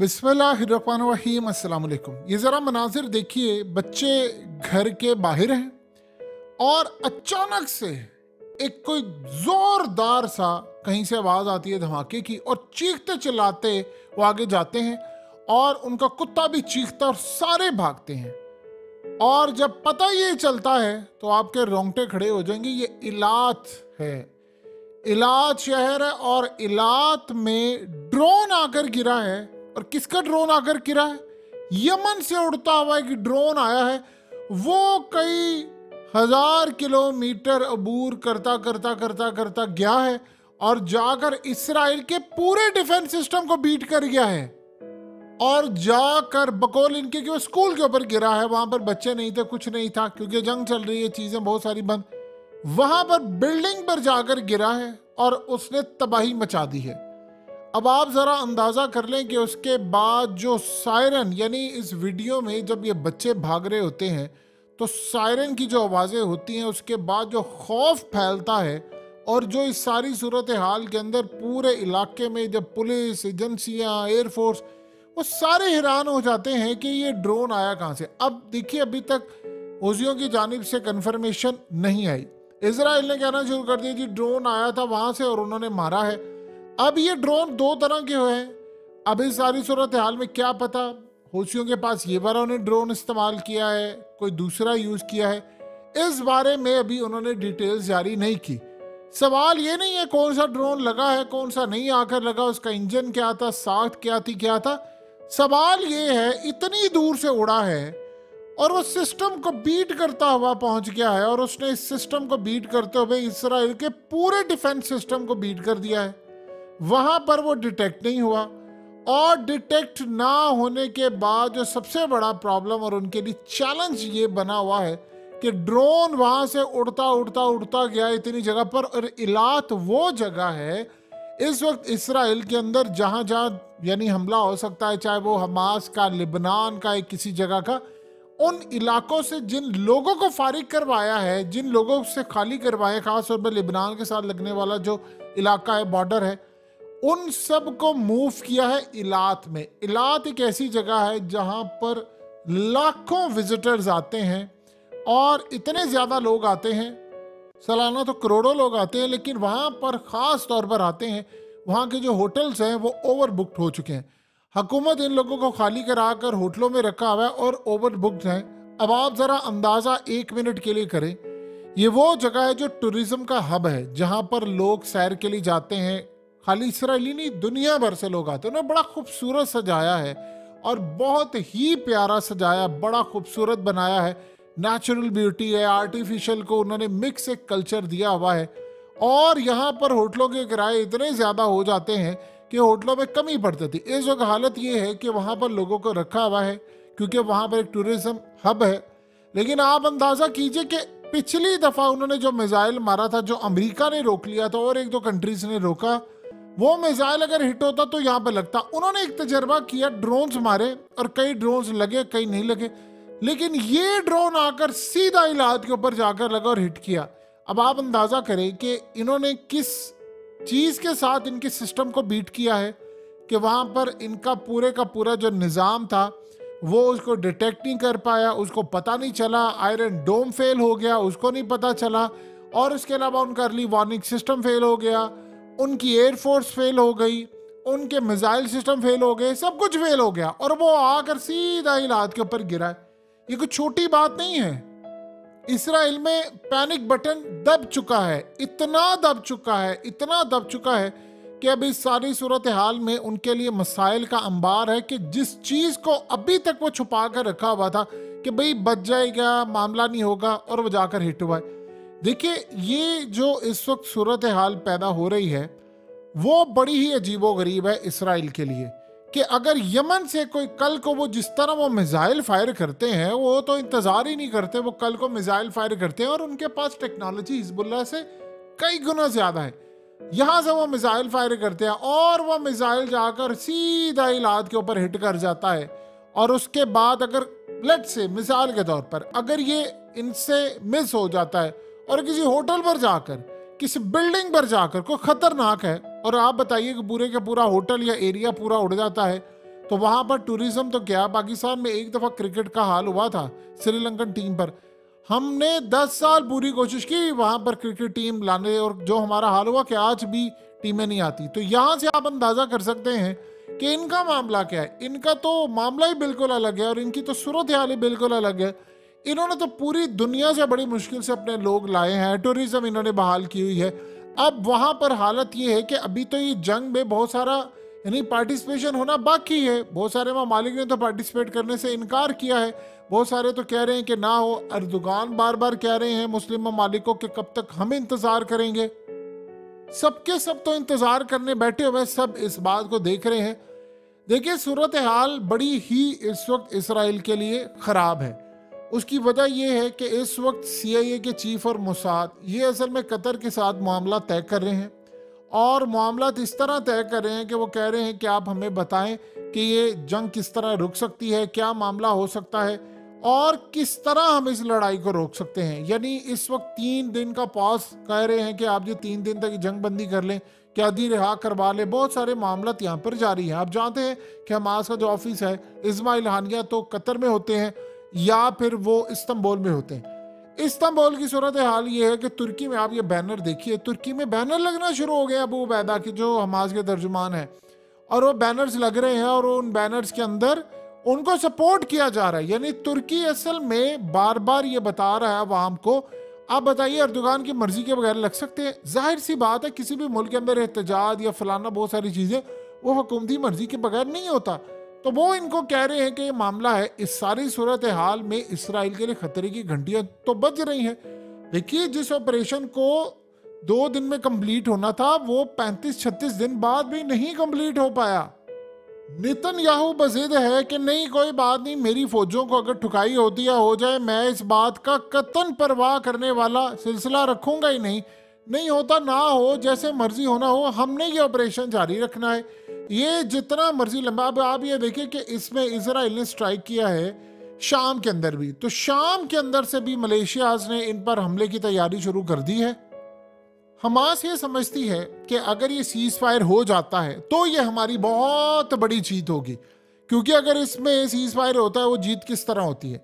बिस्मिल्लाहिर्रहमानिर्रहीम, अस्सलाम वालेकुम। ये ज़रा मनाजिर देखिए, बच्चे घर के बाहर हैं और अचानक से एक कोई ज़ोरदार सा कहीं से आवाज़ आती है धमाके की, और चीखते चिल्लाते वो आगे जाते हैं और उनका कुत्ता भी चीखता और सारे भागते हैं। और जब पता ये चलता है तो आपके रोंगटे खड़े हो जाएंगे। ये इलात है, इलात शहर है, और इलात में ड्रोन आकर गिरा है। और किसका ड्रोन आकर गिरा है? यमन से उड़ता हुआ एक ड्रोन आया है। वो कई हजार किलोमीटर अबूर करता करता करता करता गया है और जाकर इसराइल के पूरे डिफेंस सिस्टम को बीट कर गया है। और जाकर बकौल इनके कि वो स्कूल के ऊपर गिरा है। वहां पर बच्चे नहीं थे, कुछ नहीं था, क्योंकि जंग चल रही है, चीजें बहुत सारी बंद। वहां पर बिल्डिंग पर जाकर गिरा है और उसने तबाही मचा दी है। अब आप जरा अंदाजा कर लें कि उसके बाद जो सायरन, यानी इस वीडियो में जब ये बच्चे भाग रहे होते हैं तो सायरन की जो आवाज़ें होती हैं, उसके बाद जो खौफ फैलता है, और जो इस सारी सूरत हाल के अंदर पूरे इलाके में जब पुलिस एजेंसियां, एयरफोर्स, वो सारे हैरान हो जाते हैं कि ये ड्रोन आया कहाँ से। अब देखिए, अभी तक हूथियों की जानिब से कंफर्मेशन नहीं आई। इजराइल ने कहना शुरू कर दिया जी ड्रोन आया था वहां से और उन्होंने मारा है। अब ये ड्रोन दो तरह के हुए हैं। अब इस सारी सूरत हाल में क्या पता हूथियों के पास ये बार उन्होंने ड्रोन इस्तेमाल किया है, कोई दूसरा यूज किया है, इस बारे में अभी उन्होंने डिटेल्स जारी नहीं की। सवाल ये नहीं है कौन सा ड्रोन लगा है, कौन सा नहीं आकर लगा, उसका इंजन क्या था, साख्त क्या था। सवाल ये है इतनी दूर से उड़ा है और वो सिस्टम को बीट करता हुआ पहुंच गया है, और उसने इस सिस्टम को बीट करते हुए इसराइल के पूरे डिफेंस सिस्टम को बीट कर दिया है। वहां पर वो डिटेक्ट नहीं हुआ, और डिटेक्ट ना होने के बाद जो सबसे बड़ा प्रॉब्लम और उनके लिए चैलेंज ये बना हुआ है कि ड्रोन वहां से उड़ता उड़ता उड़ता गया इतनी जगह पर। और इलात वो जगह है इस वक्त इसराइल के अंदर जहां जहां यानी हमला हो सकता है, चाहे वो हमास का, लिबनान का, एक किसी जगह का, उन इलाकों से जिन लोगों को फारिग करवाया है, जिन लोगों से खाली करवाया, खासतौर पर लिबनान के साथ लगने वाला जो इलाका है, बॉर्डर है, उन सब को मूव किया है इलात में। इलात एक ऐसी जगह है जहां पर लाखों विजिटर्स आते हैं, और इतने ज्यादा लोग आते हैं, सालाना तो करोड़ों लोग आते हैं, लेकिन वहां पर खास तौर पर आते हैं। वहां के जो होटल्स हैं वो ओवर बुक्ड हो चुके हैं। हुकूमत इन लोगों को खाली कराकर होटलों में रखा हुआ है और ओवर बुक्ड हैं। अब आप जरा अंदाजा 1 मिनट के लिए करें, ये वो जगह है जो टूरिज्म का हब है, जहां पर लोग सैर के लिए जाते हैं। खाली इसराइली नहीं, दुनिया भर से लोग आते हैं। उन्होंने बड़ा खूबसूरत सजाया है और बहुत ही प्यारा सजाया, बड़ा खूबसूरत बनाया है। नेचुरल ब्यूटी है, आर्टिफिशियल को उन्होंने मिक्स एक कल्चर दिया हुआ है। और यहाँ पर होटलों के किराए इतने ज़्यादा हो जाते हैं कि होटलों में कमी पड़ती थी। इस वक्त हालत ये है कि वहाँ पर लोगों को रखा हुआ है क्योंकि वहाँ पर एक टूरिज्म हब है। लेकिन आप अंदाज़ा कीजिए कि पिछली दफ़ा उन्होंने जो मिसाइल मारा था, जो अमेरिका ने रोक लिया था और एक दो कंट्रीज ने रोका, वो मिसाइल अगर हिट होता तो यहाँ पर लगता। उन्होंने एक तजर्बा किया, ड्रोन्स मारे और कई ड्रोन्स लगे, कई नहीं लगे, लेकिन ये ड्रोन आकर सीधा इलाद के ऊपर जाकर लगा और हिट किया। अब आप अंदाजा करें कि इन्होंने किस चीज के साथ इनके सिस्टम को बीट किया है कि वहां पर इनका पूरे का पूरा जो निज़ाम था वो उसको डिटेक्ट नहीं कर पाया, उसको पता नहीं चला। आयरन डोम फेल हो गया, उसको नहीं पता चला। और इसके अलावा उनका अर्ली वार्निंग सिस्टम फेल हो गया, उनकी एयरफोर्स फेल हो गई, उनके मिसाइल सिस्टम फेल हो गए, सब कुछ फेल हो गया, और वो आकर सीधा इलाद के ऊपर गिरा है। ये कोई छोटी बात नहीं है। इसराइल में पैनिक बटन दब चुका है, इतना दब चुका है, इतना दब चुका है कि अब इस सारी सूरत हाल में उनके लिए मसाइल का अंबार है कि जिस चीज को अभी तक वो छुपा कर रखा हुआ था कि भाई बच जाएगा, मामला नहीं होगा, और वो जाकर हिट हुआ है। देखिए, ये जो इस वक्त सूरत हाल पैदा हो रही है वो बड़ी ही अजीबोगरीब है इसराइल के लिए कि अगर यमन से कोई कल को वो जिस तरह वो मिसाइल फायर करते हैं, वो तो इंतजार ही नहीं करते, वो कल को मिसाइल फायर करते हैं, और उनके पास टेक्नोलॉजी हिजबुल्लाह से कई गुना ज्यादा है। यहां से वो मिसाइल फायर करते हैं और वो मिसाइल जाकर सीधा इलाद के ऊपर हिट कर जाता है। और उसके बाद अगर लेट से मिसाल के तौर पर अगर ये इनसे मिस हो जाता है और किसी होटल पर जाकर, किसी बिल्डिंग पर जाकर कोई खतरनाक है, और आप बताइए कि पूरे का पूरा होटल या एरिया पूरा उड़ जाता है, तो वहां पर टूरिज्म तो क्या, पाकिस्तान में एक दफा क्रिकेट का हाल हुआ था श्रीलंकन टीम पर, हमने 10 साल पूरी कोशिश की वहां पर क्रिकेट टीम लाने, और जो हमारा हाल हुआ कि आज भी टीमें नहीं आती। तो यहां से आप अंदाजा कर सकते हैं कि इनका मामला क्या है। इनका तो मामला ही बिल्कुल अलग है और इनकी तो सूरत हाल ही बिल्कुल अलग है। इन्होंने तो पूरी दुनिया से बड़ी मुश्किल से अपने लोग लाए हैं, टूरिज्म इन्होंने बहाल की हुई है। अब वहां पर हालत ये है कि अभी तो ये जंग में बहुत सारा यानी पार्टिसिपेशन होना बाकी है। बहुत सारे ममालिक ने तो पार्टिसिपेट करने से इनकार किया है, बहुत सारे तो कह रहे हैं कि ना हो। अर्दोगान बार बार कह रहे हैं मुस्लिम ममालिकों के कब तक हम इंतजार करेंगे। सबके सब तो इंतजार करने बैठे हुए, सब इस बात को देख रहे हैं। देखिए सूरत हाल बड़ी ही इस वक्त इसराइल के लिए खराब है। उसकी वजह यह है कि इस वक्त CIA के चीफ और मोसाद ये असल में कतर के साथ मामला तय कर रहे हैं, और मामला इस तरह तय कर रहे हैं कि वो कह रहे हैं कि आप हमें बताएं कि ये जंग किस तरह रुक सकती है, क्या मामला हो सकता है और किस तरह हम इस लड़ाई को रोक सकते हैं। यानी इस वक्त 3 दिन का पॉज कह रहे हैं कि आप जो 3 दिन तक जंग बंदी कर लें, कैदी रिहा करवा लें। बहुत सारे मामला यहाँ पर जारी हैं। आप जानते हैं कि हमास का जो ऑफिस है इस्माइल हानिया तो कतर में होते हैं या फिर वो इस्तांबुल में होते हैं। इस्तांबुल की सूरत हाल ये है कि तुर्की में आप ये बैनर देखिए, तुर्की में बैनर लगना शुरू हो गए अबू उबैदा के जो हमास के तर्जुमान है, और वो बैनर्स लग रहे हैं और उन बैनर्स के अंदर उनको सपोर्ट किया जा रहा है। यानी तुर्की असल में बार बार ये बता रहा है अवाम को, आप बताइए अर्दोगान की मर्जी के बगैर लग सकते हैं? जाहिर सी बात है, किसी भी मुल्क के अंदर एहतजाज या फलाना बहुत सारी चीजें वो हुकूमती मर्जी के बगैर नहीं होता। तो वो इनको कह रहे हैं कि ये मामला है। इस सारी सूरत हाल में इसराइल के लिए खतरे की घंटियां तो बज रही हैं। देखिए जिस ऑपरेशन को 2 दिन में कंप्लीट होना था वो 35-36 दिन बाद भी नहीं कंप्लीट हो पाया। नेतन्याहू बज़िद है कि नहीं कोई बात नहीं, मेरी फौजों को अगर ठुकाई होती या हो जाए मैं इस बात का कतन परवाह करने वाला सिलसिला रखूंगा ही नहीं। नहीं होता ना हो, जैसे मर्जी होना हो, हमने ये ऑपरेशन जारी रखना है। ये जितना मर्जी लंबा। अब आप ये देखिए कि इसमें इजराइल ने स्ट्राइक किया है शाम के अंदर भी, तो शाम के अंदर से भी मलेशिया ने इन पर हमले की तैयारी शुरू कर दी है। हमास ये समझती है कि अगर ये सीज फायर हो जाता है तो ये हमारी बहुत बड़ी जीत होगी, क्योंकि अगर इसमें सीज फायर होता है वो जीत किस तरह होती है।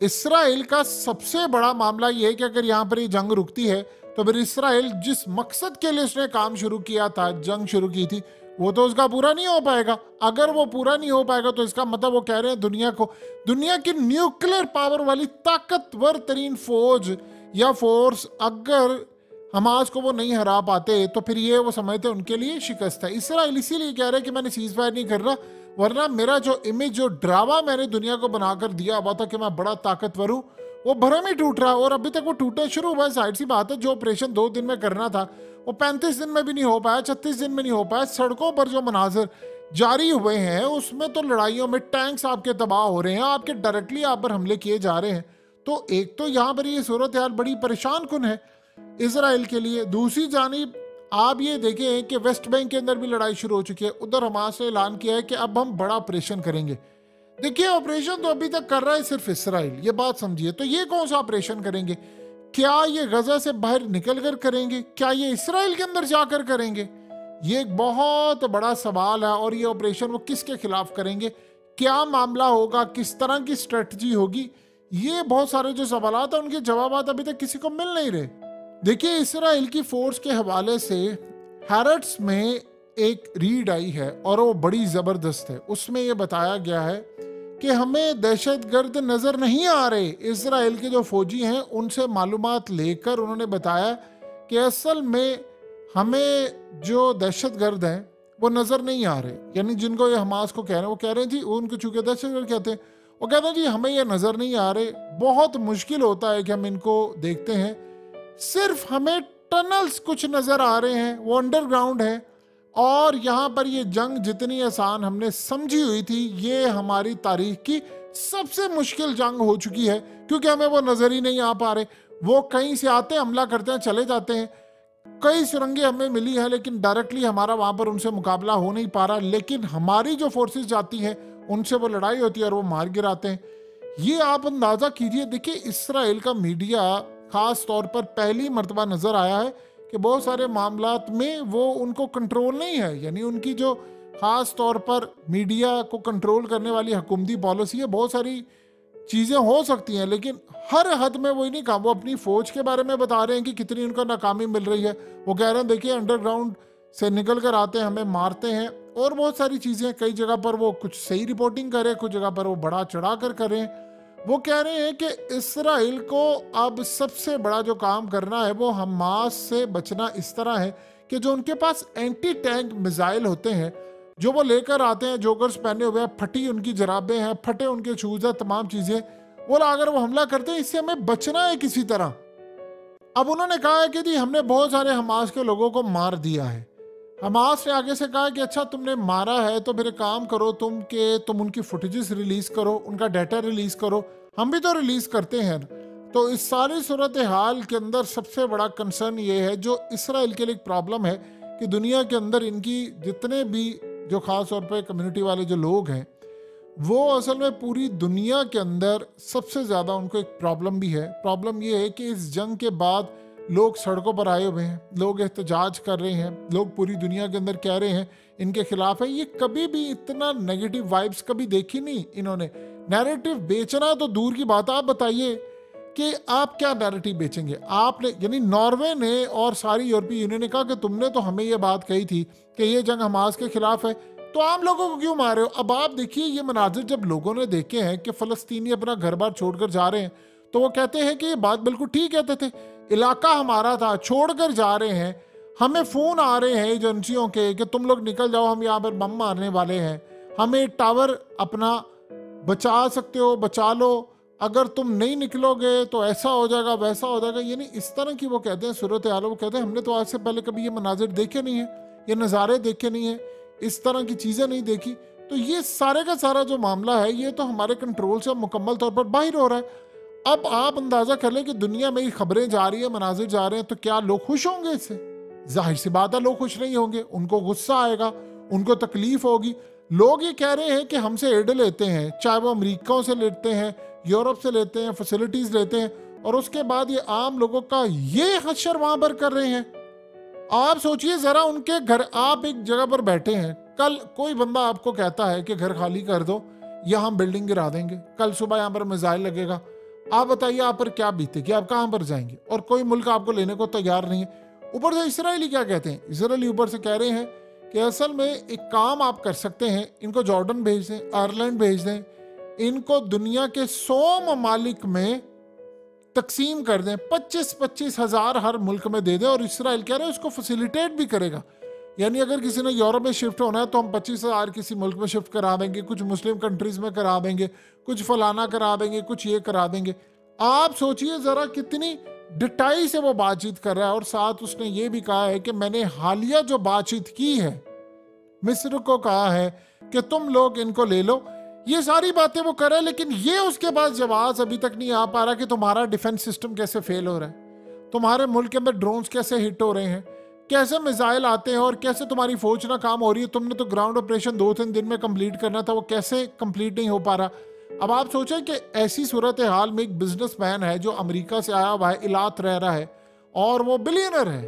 इसराइल का सबसे बड़ा मामला ये है कि अगर यहाँ पर ये जंग रुकती है तो फिर इसराइल जिस मकसद के लिए उसने काम शुरू किया था, जंग शुरू की थी, वो तो उसका पूरा नहीं हो पाएगा। अगर वो पूरा नहीं हो पाएगा तो इसका मतलब वो कह रहे हैं दुनिया को, दुनिया की न्यूक्लियर पावर वाली ताकतवर तरीन फौज या फोर्स अगर हमास को वो नहीं हरा पाते तो फिर ये वो समझते उनके लिए शिकस्त है। इसराइल इसीलिए कह रहे हैं कि मैंने सीज फायर नहीं कर रहा, वरना मेरा जो इमेज, जो ड्रामा मैंने दुनिया को बनाकर दिया हुआ था कि मैं बड़ा ताकतवर हूँ, वो भरम ही टूट रहा है। और अभी तक वो टूटना शुरू हुआ है। जाहिर सी बात है, जो ऑपरेशन 2 दिन में करना था वो 35 दिन में भी नहीं हो पाया, 36 दिन में नहीं हो पाया। सड़कों पर जो मनाजर जारी हुए हैं उसमें तो लड़ाइयों में टैंक्स आपके तबाह हो रहे हैं, आपके डायरेक्टली आप पर हमले किए जा रहे हैं। तो एक तो यहाँ पर ये सूरत हाल बड़ी परेशान कुन है इसराइल के लिए। दूसरी जानिब आप ये देखें कि वेस्ट बैंक के अंदर भी लड़ाई शुरू हो चुकी है। उधर हमास ने ऐलान किया है कि अब हम बड़ा ऑपरेशन करेंगे। देखिए ऑपरेशन तो अभी तक कर रहा है सिर्फ इसराइल, ये बात समझिए। तो ये कौन सा ऑपरेशन करेंगे? क्या ये गजा से बाहर निकल कर करेंगे? क्या ये इसराइल के अंदर जाकर करेंगे? ये एक बहुत बड़ा सवाल है। और ये ऑपरेशन वो किसके खिलाफ करेंगे, क्या मामला होगा, किस तरह की स्ट्रेटजी होगी, ये बहुत सारे जो सवाल है उनके जवाब अभी तक किसी को मिल नहीं रहे। देखिए इसराइल की फोर्स के हवाले से हैरट्स में एक रीड आई है और वो बड़ी ज़बरदस्त है। उसमें ये बताया गया है कि हमें दहशतगर्द नज़र नहीं आ रहे। इसराइल के जो फौजी हैं उनसे मालूमात लेकर उन्होंने बताया कि असल में हमें जो दहशतगर्द हैं वो नज़र नहीं आ रहे। यानी जिनको ये हमास को कह रहे हैं, वो कह रहे हैं जी उनको चूँकि दहशतगर्द कहते हैं, वो कहते हैं जी हमें ये नज़र नहीं आ रहे। बहुत मुश्किल होता है कि हम इनको देखते हैं, सिर्फ हमें टनल्स कुछ नज़र आ रहे हैं, वो अंडरग्राउंड है। और यहाँ पर ये जंग जितनी आसान हमने समझी हुई थी, ये हमारी तारीख की सबसे मुश्किल जंग हो चुकी है, क्योंकि हमें वो नज़र ही नहीं आ पा रहे। वो कहीं से आते हैं, हमला करते हैं, चले जाते हैं। कई सुरंगें हमें मिली है लेकिन डायरेक्टली हमारा वहाँ पर उनसे मुकाबला हो नहीं पा रहा। लेकिन हमारी जो फोर्सेस जाती हैं उनसे वो लड़ाई होती है और वो मार गिराते हैं। ये आप अंदाज़ा कीजिए। देखिए इसराइल का मीडिया ख़ास तौर पर पहली मर्तबा नज़र आया है कि बहुत सारे मामलात में वो उनको कंट्रोल नहीं है। यानी उनकी जो ख़ास तौर पर मीडिया को कंट्रोल करने वाली हुकूमती पॉलिसी है, बहुत सारी चीज़ें हो सकती हैं, लेकिन हर हद में वही नहीं कहा। वो अपनी फ़ौज के बारे में बता रहे हैं कि कितनी उनको नाकामी मिल रही है। वो कह रहे हैं देखिए अंडरग्राउंड से निकल कर आते हैं, हमें मारते हैं, और बहुत सारी चीज़ें। कई जगह पर वो कुछ सही रिपोर्टिंग कर रहे हैं, कुछ जगह पर वो बड़ा चढ़ा कर रहे हैं। वो कह रहे हैं कि इसराइल को अब सबसे बड़ा जो काम करना है वो हमास से बचना इस तरह है कि जो उनके पास एंटी टैंक मिसाइल होते हैं, जो वो लेकर आते हैं, जोगर्स पहने हुए हैं, फटी उनकी जराबें हैं, फटे उनके शूज हैं, तमाम चीज़ें, वो लाकर वो हमला करते हैं। इससे हमें बचना है किसी तरह। अब उन्होंने कहा है कि जी हमने बहुत सारे हमास के लोगों को मार दिया है। हमास ने आगे से कहा कि अच्छा तुमने मारा है तो फिर काम करो, तुम उनकी फुटेजेस रिलीज करो, उनका डाटा रिलीज करो, हम भी तो रिलीज करते हैं। तो इस सारी सूरत हाल के अंदर सबसे बड़ा कंसर्न ये है, जो इसराइल के लिए एक प्रॉब्लम है, कि दुनिया के अंदर इनकी जितने भी जो ख़ास तौर पे कम्युनिटी वाले जो लोग हैं, वो असल में पूरी दुनिया के अंदर सबसे ज़्यादा उनको एक प्रॉब्लम भी है। प्रॉब्लम ये है कि इस जंग के बाद लोग सड़कों पर आए हुए हैं, लोग एहतजाज कर रहे हैं, लोग पूरी दुनिया के अंदर कह रहे हैं इनके खिलाफ है। ये कभी भी इतना नेगेटिव वाइब्स कभी देखी नहीं इन्होंने। नैरेटिव बेचना तो दूर की बात, आप बताइए कि आप क्या नैरेटिव बेचेंगे। आपने, यानी नॉर्वे ने और सारी यूरोपीय यूनियन ने कहा कि तुमने तो हमें ये बात कही थी कि ये जंग हमास के खिलाफ है, तो आम लोगों को क्यों मार रहे हो। अब आप देखिए ये मनाजिर जब लोगों ने देखे हैं कि फ़लस्तीनी अपना घर बार छोड़कर जा रहे हैं, तो वो कहते हैं कि ये बात बिल्कुल ठीक कहते थे, इलाका हमारा था, छोड़कर जा रहे हैं, हमें फ़ोन आ रहे हैं एजेंसियों के कि तुम लोग निकल जाओ, हम यहाँ पर बम मारने वाले हैं, हमें टावर अपना बचा सकते हो, बचा लो, अगर तुम नहीं निकलोगे तो ऐसा हो जाएगा, वैसा हो जाएगा। यानी इस तरह की वो कहते हैं सूरत हाल। वो कहते हैं हमने तो आज से पहले कभी ये मनाजिर देखे नहीं है, ये नज़ारे देखे नहीं है, इस तरह की चीज़ें नहीं देखी। तो ये सारे का सारा जो मामला है ये तो हमारे कंट्रोल से मुकम्मल तौर पर बाहर हो रहा है। अब आप अंदाज़ा कर लें कि दुनिया में खबरें जा रही है, मनाजिर जा रहे हैं, तो क्या लोग खुश होंगे इससे? जाहिर सी बात है लोग खुश नहीं होंगे, उनको गुस्सा आएगा, उनको तकलीफ होगी। लोग ये कह रहे हैं कि हमसे एड लेते हैं, चाहे वो अमेरिका से लेते हैं, यूरोप से लेते हैं, फैसिलिटीज़ लेते हैं, और उसके बाद ये आम लोगों का ये हशर वहाँ पर कर रहे हैं। आप सोचिए ज़रा, उनके घर, आप एक जगह पर बैठे हैं, कल कोई बंदा आपको कहता है कि घर खाली कर दो या हम बिल्डिंग गिरा देंगे, कल सुबह यहाँ पर मिसाइल लगेगा, आप बताइए आप पर क्या बीतेगी, आप कहाँ पर जाएंगे? और कोई मुल्क आपको लेने को तैयार नहीं है। ऊपर से इसराइली क्या कहते हैं, इसराइली ऊपर से कह रहे हैं कि असल में एक काम आप कर सकते हैं, इनको जॉर्डन भेज दें, आयरलैंड भेज दें, इनको दुनिया के 100 ममालिक में तकसीम कर दें, 25-25 हज़ार हर मुल्क में दे दें, और इसराइल कह रहे हैं उसको फैसिलिटेट भी करेगा। यानी अगर किसी ने यूरोप में शिफ्ट होना है तो हम 25,000 किसी मुल्क में शिफ्ट करा देंगे, कुछ मुस्लिम कंट्रीज़ में करा देंगे, कुछ फलाना करा देंगे, कुछ ये करा देंगे। आप सोचिए ज़रा कितनी डिटाई से वो बातचीत कर रहा है। और साथ उसने ये भी कहा है कि मैंने हालिया जो बातचीत की है, मिस्र को कहा है कि तुम लोग इनको ले लो। ये सारी बातें वो कर रहा है, लेकिन ये उसके पास जवाब अभी तक नहीं आ पा रहा कि तुम्हारा डिफेंस सिस्टम कैसे फेल हो रहा है, तुम्हारे मुल्क के अंदर ड्रोन्स कैसे हिट हो रहे हैं, कैसे मिसाइल आते हैं, और कैसे तुम्हारी फौज ना काम हो रही है। तुमने तो ग्राउंड ऑपरेशन 2-3 दिन में कंप्लीट करना था, वो कैसे कंप्लीट नहीं हो पा रहा। अब आप सोचें कि ऐसी सूरत हाल में एक बिजनेसमैन है जो अमेरिका से आया हुआ है, इलात रह रहा है, और वो बिलियनर है,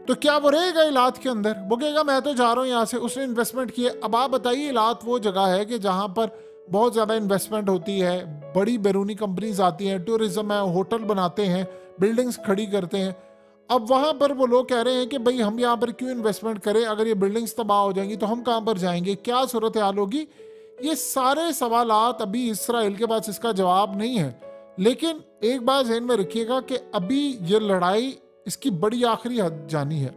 तो क्या वो रहेगा इलात के अंदर? वो कहेगा मैं तो जा रहा हूँ यहाँ से, उसने इन्वेस्टमेंट किया। अब आप बताइए, इलात वो जगह है कि जहाँ पर बहुत ज़्यादा इन्वेस्टमेंट होती है, बड़ी बैरूनी कंपनीज आती हैं, टूरिज्म है, होटल बनाते हैं, बिल्डिंग्स खड़ी करते हैं। अब वहाँ पर वो लोग कह रहे हैं कि भाई हम यहाँ पर क्यों इन्वेस्टमेंट करें, अगर ये बिल्डिंग्स तबाह हो जाएंगी तो हम कहाँ पर जाएंगे, क्या सूरत हाल होगी। ये सारे सवालात अभी इसराइल के पास इसका जवाब नहीं है। लेकिन एक बात ज़हन में रखिएगा कि अभी ये लड़ाई इसकी बड़ी आखिरी हद जानी है।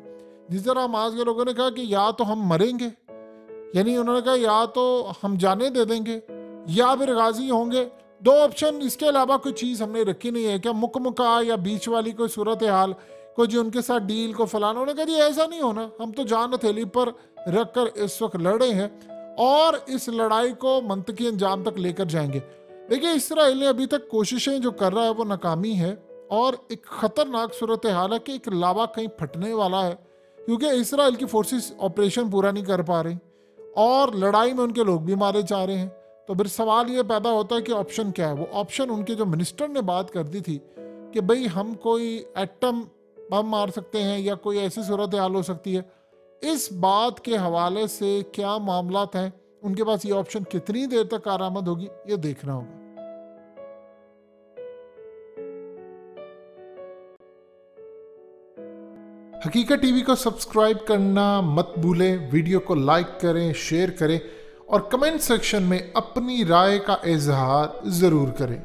जिस तरह हमास के लोगों ने कहा कि या तो हम मरेंगे, यानी उन्होंने कहा या तो हम जाने दे देंगे या फिर गाजी होंगे, दो ऑप्शन, इसके अलावा कोई चीज़ हमने रखी नहीं है। क्या मुकमुका या बीच वाली कोई सूरत हाल, कोई जो उनके साथ डील को फलाना। उन्होंने कहा जी ऐसा नहीं होना, हम तो जान हथेली पर रख कर इस वक्त लड़े हैं और इस लड़ाई को मंतकी अंजाम तक लेकर जाएंगे। देखिए इसराइल ने अभी तक कोशिशें जो कर रहा है वो नाकामी है, और एक ख़तरनाक सूरत हाल है कि एक लावा कहीं फटने वाला है, क्योंकि इसराइल की फोर्सेस ऑपरेशन पूरा नहीं कर पा रही और लड़ाई में उनके लोग भी मारे जा रहे हैं। तो फिर सवाल ये पैदा होता है कि ऑप्शन क्या है। वो ऑप्शन उनके जो मिनिस्टर ने बात कर दी थी कि भाई हम कोई एटम बम मार सकते हैं या कोई ऐसी सूरत हाल हो सकती है, इस बात के हवाले से क्या मामलात हैं, उनके पास ये ऑप्शन कितनी देर तक कारआमद होगी, ये देखना होगा। हकीकत टीवी को सब्सक्राइब करना मत भूलें, वीडियो को लाइक करें, शेयर करें और कमेंट सेक्शन में अपनी राय का इजहार ज़रूर करें।